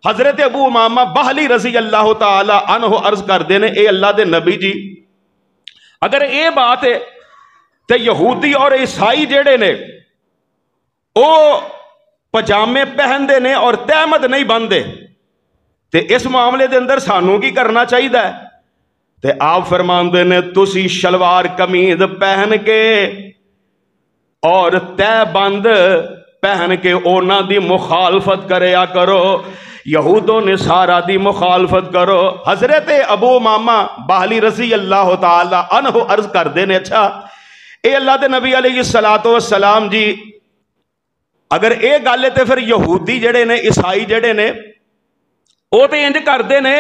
حضرت ابو امامہ باہلی رضی اللہ تعالی عنہ عرض کر دینے اے اللہ دے نبی جی اگر اے بات ہے تے یہودی اور عیسائی جڑے نے او پجامے پہن دے نے اور تہمد نہیں بندے تے اس معاملے دے اندر سانوں کی کرنا چاہیے تے آپ فرماندے نے تسی شلوار قمیض پہن کے اور تہ بند پہن کے اونا دی مخالفت کریا کرو، یہود و نصارا دی مخالفت کرو۔ حضرت ابو امامہ باہلی رضی اللہ تعالی عنہ عرض کر دینے اچھا اے اللہ دے نبی علیہ السلام جی اگر اے گالے تے پھر یہودی جڑے نے عیسائی جڑے نے وہ تو انج کرتے نے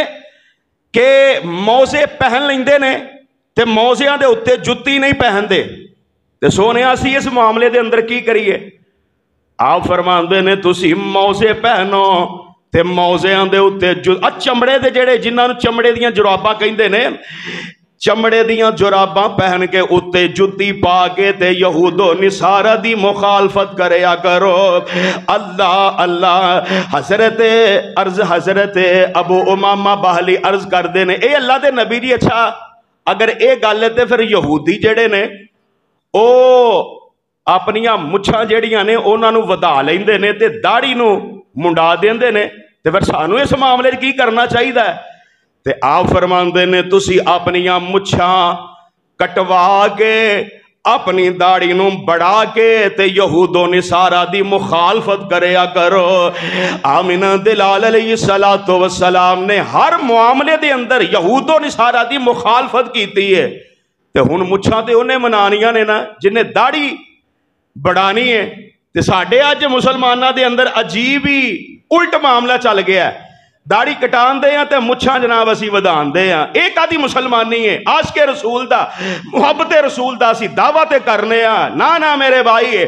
کہ موزے پہن لیندے نے تے موزیاں دے اتے جتی نہیں پہن دے تے سونے اسی اس معاملے دے اندر کی کریے؟ آپ فرماندے نے تسی موزے پہنو تے موزیاں دے اتے چمڑے دے جڑے جنہاں نوں چمڑے دیاں جراباں کہندے نے چمڑے دیاں جراباں پہن کے اتے جتی پا کے تے یہود و نصارا دی مخالفت کریا کرو۔ اللہ اللہ حضرت ابو امامہ باہلی عرض کر دینے اے اللہ دے نبی جی اچھا اگر اے گل تے پھر یہودی جڑے نے او اپنیاں مچھاں جڑیاں نے انہاں نوں ودا لیندے نے تے داڑھی نوں منڈا دیندے نے تے پھر سانوں اس معاملے کی کرنا چاہیے؟ تے آپ فرماندے نے تسی اپنیاں مچھاں کٹوا کے اپنی داڑھی نوں بڑھا کے تے یہود و نصارا دی مخالفت کریا کرو۔ آمینہ دلال علیہ السلام نے ہر معاملے دے اندر یہود و نصارا دی مخالفت کیتی ہے تے ہن مچھاں تے انہیں منانیاں نے نا جنہیں داڑھی بڑھانی ہے تے ساڈے اج مسلماناں دے اندر عجیب ہی الٹ معاملہ چل گیا ہے، داڑھی کٹان دے ہیں تے مچھاں جناب اسی ودان دے ہیں، ایک آدھی مسلمانی ہے عاشق رسول دا محبت رسول دا اسی دعوت کرنے ہیں نا میرے بھائی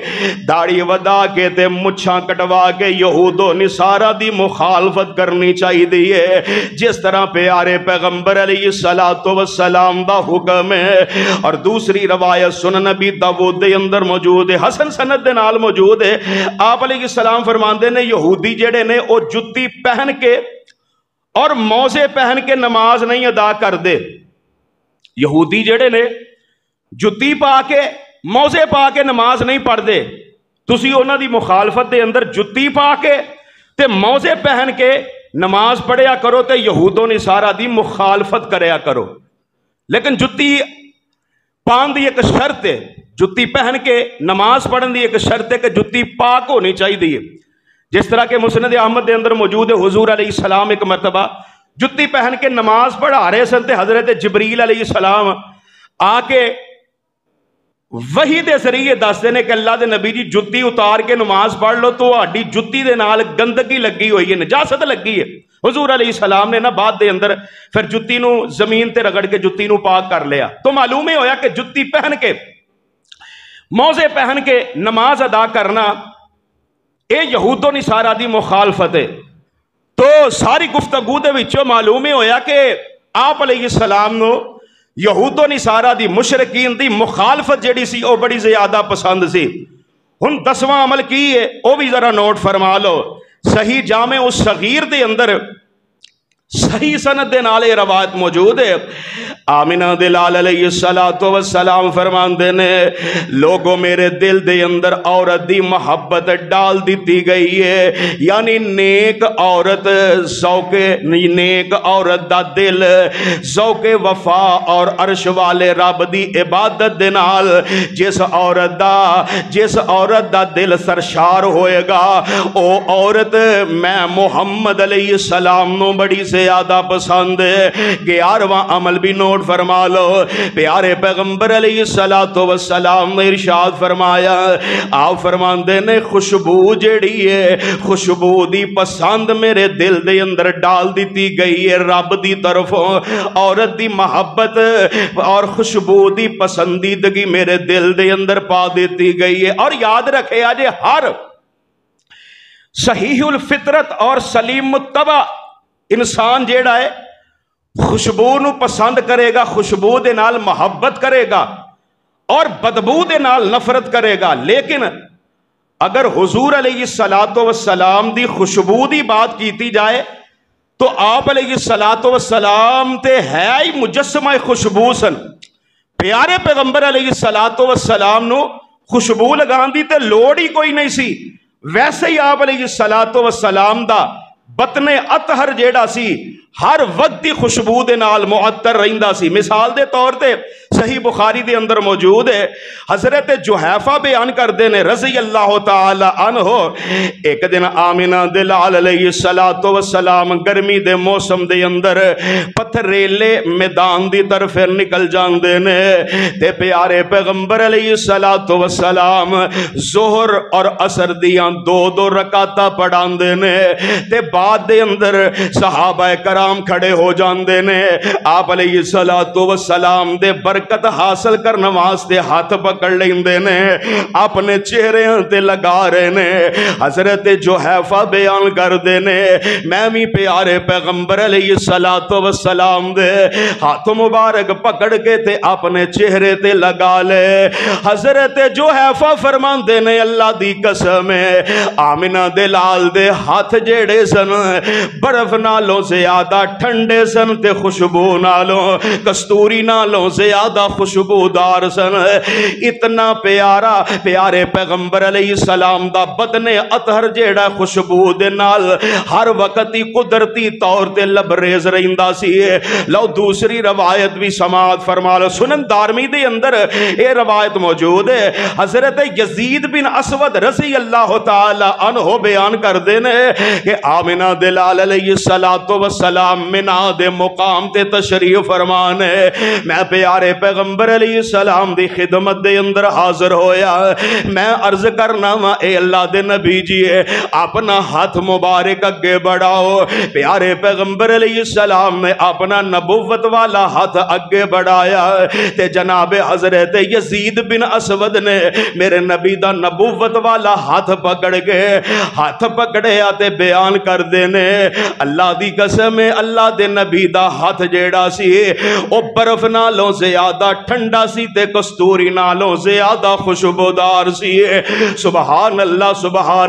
داڑھی ودا کے تے مچھاں کٹوا کے یہود و نصارا دی مخالفت کرنی چاہیے جس طرح پیارے پیغمبر علیہ السلام دا حکم ہے۔ اور دوسری روایت سنن نبی داؤد دے اندر موجود ہے، حسن سند دے نال موجود ہے، آپ علیہ السلام فرماندے نے یہودی جڑے نے او جتی پہن کے اور موزے پہن کے نماز نہیں ادا کر دے، یہودی جڑے نے جتی پا کے موزے پا کے نماز نہیں پڑھ دے، تسی انہاں دی مخالفت دے اندر جتی پا کے تے موزے پہن کے نماز پڑھیا کرو تے یہود و نصارا دی مخالفت کریا کرو۔ لیکن جتی پان دی ایک شرط ہے، جتی پہن کے نماز پڑھن دی ایک شرط ہے کہ جتی پاک ہونی چاہیے، جس طرح کہ مسند احمد دے اندر موجود ہے حضور علیہ السلام ایک مرتبہ جتی پہن کے نماز پڑھا رہے سن تے حضرت جبریل علیہ السلام آ کے وحی دے ذریعے دس دینے کہ اللہ دے نبی جی جتی اتار کے نماز پڑھ لو تو آڈی جتی دے نال گندگی لگی ہوئی ہے، نجاست لگی ہے۔ حضور علیہ السلام نے نا بعد دے اندر پھر جتی نو زمین تے رگڑ کے جتی نو پاک کر لیا، تو معلوم ہی ہویا کہ جتی پہن کے موزے پہن کے نماز ادا کرنا اے یہود و نصارا دی مخالفت ہے۔ تو ساری گفتگو دے وچوں معلوم ہی ہویا کہ آپ علیہ السلام نو یہود و نصارا دی مشرکین دی مخالفت جیڑی سی او بڑی زیادہ پسند سی۔ ہن 10واں عمل کی ہے او بھی ذرا نوٹ فرما لو، صحیح جامع الصغیر دے اندر صحیح سند دے نال یہ روایت موجود ہے۔ آمنہ دے لال علیہ السلام فرماندے نے لوگوں میرے دل دے اندر عورت دی محبت ڈال دیتی گئی ہے، یعنی نیک عورت نیک عورت دا دل ذوق وفا اور عرش والے رب دی عبادت دے نال جس عورت دا دل سرشار ہوئے گا او عورت میں محمد علیہ السلام نو بڑی زیادہ پسند ہے۔ 11واں عمل بھی نوٹ فرما لو، پیارے پیغمبر علیہ السلام نے ارشاد فرمایا، آپ فرماندے نے خوشبو جیڑی ہے، خوشبو دی پسند میرے دل دے اندر ڈال دیتی گئی ہے رب دی طرفوں، عورت دی محبت اور خوشبو دی پسندیدگی میرے دل دے اندر پا دیتی گئی ہے۔ اور یاد رکھے آجے ہر صحیح الفطرت اور سلیم متبع انسان جیڑا ہے خوشبو نو پسند کرے گا، خوشبو دے نال محبت کرے گا اور بدبو دے نال نفرت کرے گا۔ لیکن اگر حضور علیہ السلام دی خوشبو دی بات کیتی جائے تو آپ علیہ السلام تے ہے ہی مجسمہ خوشبو سن۔ پیارے پیغمبر علیہ السلام نو خوشبو لگان دی تے لوڑ ہی کوئی نہیں سی، ویسے ہی آپ علیہ السلام دا بطن اطہر جیڑا سی ہر وقت دی خوشبو دے نال معطر رہندا سی۔ مثال دے طور تے صحیح بخاری دے اندر موجود ہے، حضرت جحیفہ بیان کر دینے رضی اللہ تعالی عنہ، ایک دن آمنہ دے لال علیہ السلام گرمی دے موسم دے اندر پتھریلے میدان دی طرف نکل جان دینے تے پیارے پیغمبر علیہ السلام ظہر اور عصر دیاں دو رکعتاں پڑھان دینے تے بعد دے اندر صحابہ کرام کھڑے ہو جاندے نے، آپ علیہ السلام دے برکت حاصل کر نماز دے ہاتھ پکڑ لیندے نے، اپنے چہرے تے لگا رہے نے۔ حضرت جحیفہ بیان کر دے نے میں بھی پیارے پیغمبر علیہ السلام دے ہاتھ مبارک پکڑ کے تے اپنے چہرے تے لگا لے۔ حضرت جحیفہ فرمان دے نے اللہ دی قسم ہے آمنہ دے لال دے ہاتھ جیڑے سن برف نالوں زیادہ ٹھنڈے سن تے خوشبو نالوں کستوری نالوں زیادہ خوشبودار سن۔ اتنا پیارے پیغمبر علیہ السلام دا بدن اطہر جیڑا خوشبو دے نال ہر وقت ہی قدرتی طور تے لبریز رہندا سی۔ لو دوسری روایت بھی سماعت فرما لو، سنن دارمی دے اندر یہ روایت موجود ہے، حضرت یزید بن اسود رضی اللہ تعالی عنہ بیان کر دینے کہ آمنہ دے لال علیہ السلام منہ دے مقام تے تشریف فرمانے، میں پیارے پیغمبر علیہ السلام دی خدمت دے اندر حاضر ہویا، میں عرض کرنا اے اللہ دے نبی جی اپنا ہاتھ مبارک اگے بڑھاؤ۔ پیارے پیغمبر علیہ السلام نے اپنا نبوت والا ہاتھ اگے بڑھایا تے جناب حضرت یزید بن اسود نے میرے نبی دا نبوت والا ہاتھ پکڑ کے ہاتھ پکڑے آتے بیان کر دینے اللہ دی قسم اللہ دے نبی دا ہاتھ جیڑا سی او برف نالوں زیادہ ٹھنڈا سی تے کستوری نالوں زیادہ خوشبودار سی۔ سبحان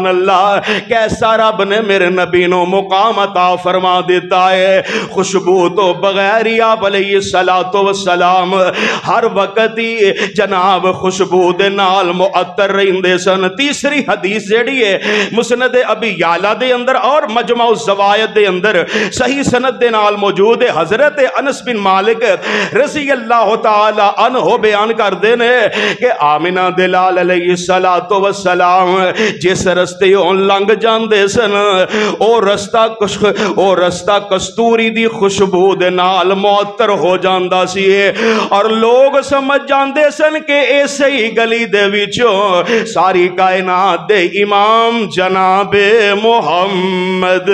اللہ کیسا رب نے میرے نبی نو مقام عطا فرما دیتا ہے۔ خوشبو تو بغیر ہی آپ علیہ السلام ہر وقت ہی جناب خوشبو دے نال معطر رہندے سن۔ تیسری حدیث جیڑی ہے مسند ابی یعلا دے اندر اور مجمع الزوائد دے اندر صحیح سند دے نال موجود ہے، حضرت انس بن مالک رضی اللہ تعالی عنہ بیان کر دینے کہ آمنہ دے لال علیہ السلام جس رستے لنگ جاندے سن او رستہ کستوری دی خوشبو دے نال معطر ہو جاندا سی اور لوگ سمجھ جاندے سن کہ ایسے ہی گلی دے وچوں ساری کائنات دے امام جناب محمد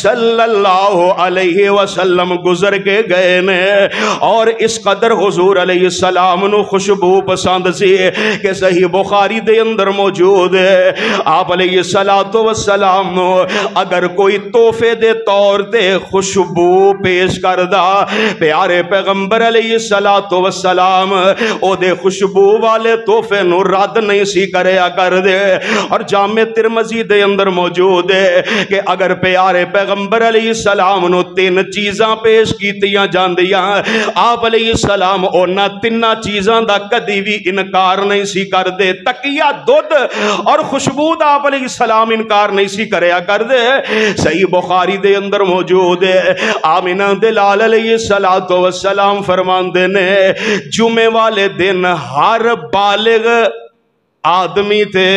صلی اللہ علیہ وسلم گزر کے گئے نے۔ اور اس قدر حضور علیہ السلام نو خوشبو پسند سی کہ صحیح بخاری دے اندر موجود ہے آپ علیہ السلام نو اگر کوئی تحفے دے طور تے خوشبو پیش کردہ پیارے پیغمبر علیہ السلام او دے خوشبو والے تحفے نو رد نہیں سی کریا کر دے۔ اور جامع ترمذی دے اندر موجود ہے کہ اگر پیارے پیغمبر علیہ السلام نو تین چیزاں پیش کیتیاں جاندیاں آپ علیہ السلام اونا تینہ چیزاں دا کدی بھی انکار نہیں سی کر دے. تکیہ دودھ اور خوشبو دا آپ علیہ السلام انکار نہیں سی کریا کر دے. صحیح بخاری دے اندر موجود ہے آمنہ دلال علیہ السلام فرماندے نے جمعے والے دن ہر بالغ آدمی تے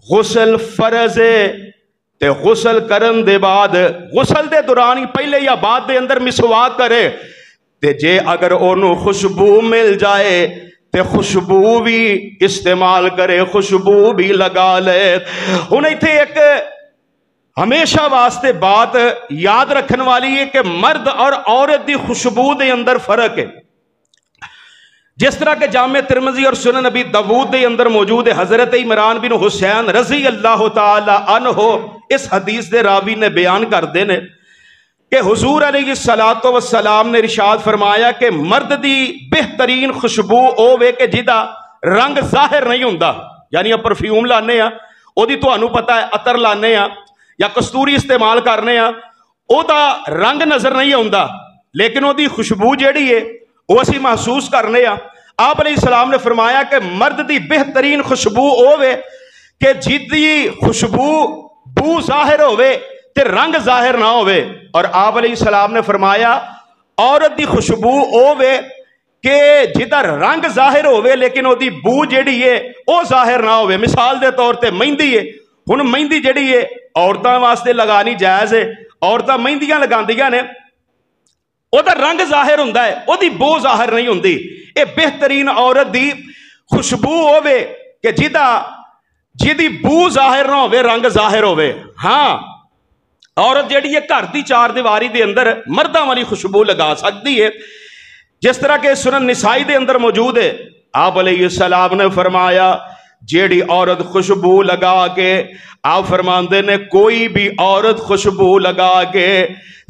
غسل فرض ہے تے غسل کرن دے بعد غسل دے دورانی پہلے یا بعد دے اندر مسواک کرے تے جے اگر انہوں خوشبو مل جائے تے خوشبو بھی استعمال کرے خوشبو بھی لگا لے. انہیں تھے ایک ہمیشہ واسطے بات یاد رکھن والی ہے کہ مرد اور عورت دی خوشبو دے اندر فرق ہے. جس طرح کہ جامع ترمذی اور سنن نبی داؤد دے اندر موجود ہے حضرت عمران بن حسین رضی اللہ تعالی عنہ اس حدیث دے راوی نے بیان کر دینے کہ حضور علیہ السلام نے ارشاد فرمایا کہ مرد دی بہترین خوشبو اوے کہ جدا رنگ ظاہر نہیں ہوندا. یعنی پرفیوم لانے ہاں او دی تانوں پتہ ہے عطر لانے ہاں یا کستوری استعمال کرنے ہاں او دا رنگ نظر نہیں ہوندا لیکن او دی خوشبو جیڑی ہے وہ اسی محسوس کرنے ہاں. آپ علیہ السلام نے فرمایا کہ مرد دی بہترین خوشبو ہوئے کہ جدی خوشبو بو ظاہر ہوئے تے رنگ ظاہر نہ ہوئے. اور آپ علیہ السلام نے فرمایا عورت دی خوشبو ہوئے کہ جدہ رنگ ظاہر ہوئے لیکن وہ دی بو جیڑی ہے وہ ظاہر نہ ہوئے. مثال دے طور تے مہندی ہے ہن مہندی جیڑی ہے عورتاں واسطے لگانی جائز ہے عورتاں مہندیاں لگاندیاں نے او دا رنگ ظاہر ہوندا ہے او دی بو ظاہر نہیں ہوندی. اے بہترین عورت دی خوشبو ہوئے کہ جدی بو ظاہر نہ ہوئے رنگ ظاہر ہوئے. ہاں عورت جیڑی ہے گھر دی چار دیواری دے اندر مرداں والی خوشبو لگا سکتی ہے جس طرح کہ سنن نسائی دے اندر موجود ہے. آپ علیہ السلام نے فرمایا جیڑی عورت خوشبو لگا کے آپ فرماندے نے کوئی بھی عورت خوشبو لگا کے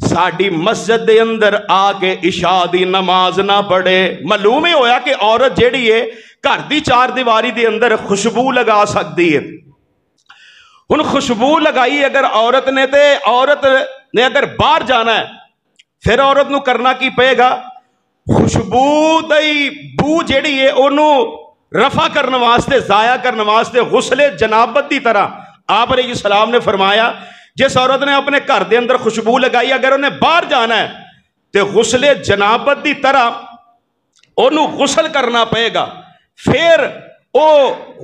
ساڑی مسجد دے اندر آ کے عشاء دی نماز نہ پڑھے. معلوم ہی ہویا کہ عورت جیڑی ہے گھر دی چار دیواری دے اندر خوشبو لگا سکتی ہے. ان خوشبو لگائی اگر عورت نے تے عورت نے اگر باہر جانا ہے پھر عورت نو کرنا کی پئے گا خوشبو دی بو جیڑی ہے انہوں رفع کرنے واسطے ضائع کرنے واسطے غسل جنابت دی طرح آپ علیہ السلام نے فرمایا جس عورت نے اپنے گھر دے اندر خوشبو لگائی اگر انہیں باہر جانا ہے تو غسل جنابت دی طرح انہوں غسل کرنا پئے گا پھر وہ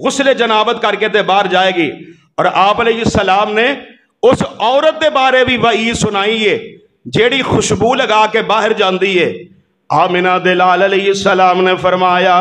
غسل جنابت کر کے تے باہر جائے گی. اور آپ علیہ السلام نے اس عورت دے بارے بھی وحی سنائی ہے جیڑی خوشبو لگا کے باہر جاندی ہے. آمنہ دلال علیہ السلام نے فرمایا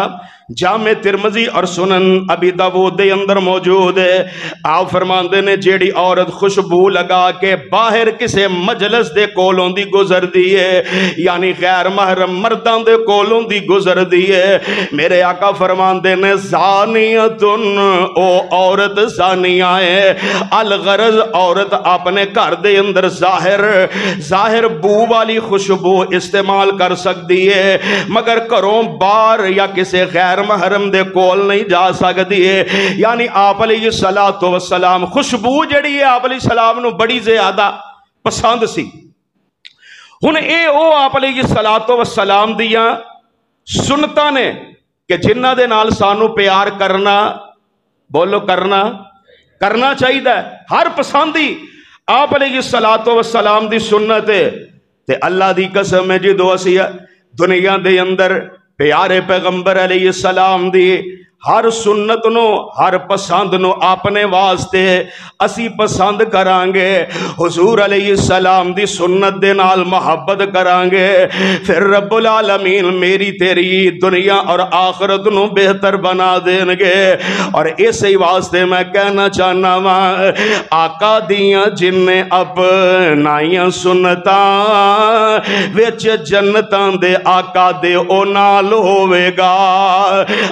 جامع ترمذی اور سنن ابی داؤد دے اندر موجود ہے آپ فرماندے نے جیڑی عورت خوشبو لگا کے باہر کسے مجلس دے کولوں دی گزر دی ہے یعنی غیر محرم مردان دے کولوں دی گزر دی ہے میرے آقا فرماندے نے زانیتن او عورت زانیہ ہے. الغرض عورت اپنے گھر دے اندر ظاہر بو والی خوشبو استعمال کر سکتی ہے مگر گھروں باہر یا کسے غیر محرم دے کول نہیں جا سکتی ہے. یعنی آپ علیہ السلام خوشبو جڑی ہے آپ علیہ السلام نو بڑی زیادہ پسند سی. ہن اے او آپ علیہ السلام دیاں سنتاں نے کہ جنہ دے نال سانو پیار کرنا بولو کرنا چاہیے ہے. ہر پسندی آپ علیہ السلام دی سنت ہے تے اللہ دی قسم ہے جدو اسی دنیا دے اندر پیارے پیغمبر علیہ السلام دی ہر سنت نو ہر پسند نو اپنے واسطے اسی پسند کرانگے حضور علیہ السلام دی سنت دے نال محبت کرانگے پھر رب العالمین میری تیری دنیا اور آخرت نو بہتر بنا دیں گے. اور اسی واسطے میں کہنا چاہنا ہاں آقا دیاں جن نے اپنائیاں سنتاں وچ جنتاں دے آقا دے او نال ہوئے گا.